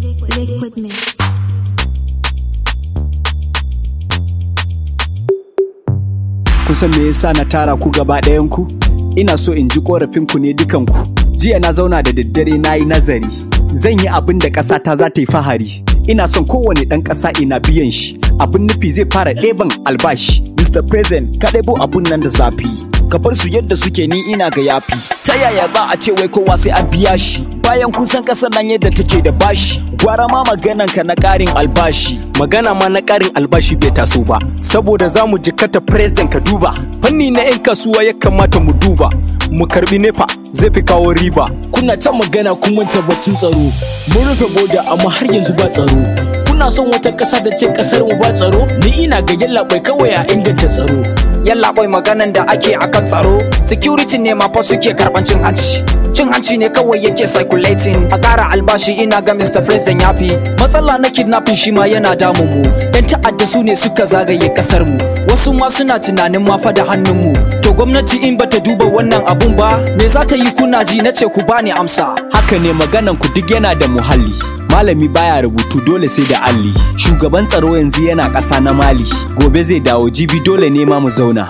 Liquid Mix. Kusan me yasa na tara ku gaba ɗayan ku? Ina so in ji korafin ku ne dukan ku. Jiya na zauna da daddare nayi nazari. Zan yi abin da ƙasata za ta yi fahari. Ina son kowane ɗan ƙasa ina biyan shi. Abin nufi zai fara ɗeban albashi. Mr. President, ka ɗebo abun nan da zafi. Ka bar su yadda suke ni ina ga yafi. Ta yaya za a ce wai kowa sai an biya shi? Bayan kusan ƙasar nan yadda take da bashi. Gwara ma maganan ka na ƙarin albashi. Magana ma na ƙarin albashi bai taso ba. Saboda za mu jikata president ka duba. Fanni na 'yan kasuwa ya kamata mu duba. Mu karbi nefa zai fi kawo riba. Kuna ta magana kun manta batun tsaro. Mun rufe boda amma har yanzu ba tsaro. Kuna son wata ƙasa da ce ƙasar mu ba tsaro? Ni ina ga yallaɓai kawai a inganta tsaro. Yallaɓai maganan da ake akan tsaro. Security ne ma fa suke karɓan cin hanci. Cin hanci ne kawai yake circulating. A ƙara albashi ina ga Mr. President ya fi. Matsala na kidnapping shi ma yana damun mu. Yan ta'adda su ne suka zagaye ƙasar mu. Wasu ma suna tunanin ma fa da hannun mu. To gwamnati in bata duba wannan abun ba, me za ta yi kuna ji na ce ku bani amsa. Haka ne maganan ku duk yana da muhalli. Malami baya rubutu dole sai da alli. Shugaban tsaro yanzu yana ƙasa na Mali. Gobe zai dawo jibi dole ne ma mu zauna.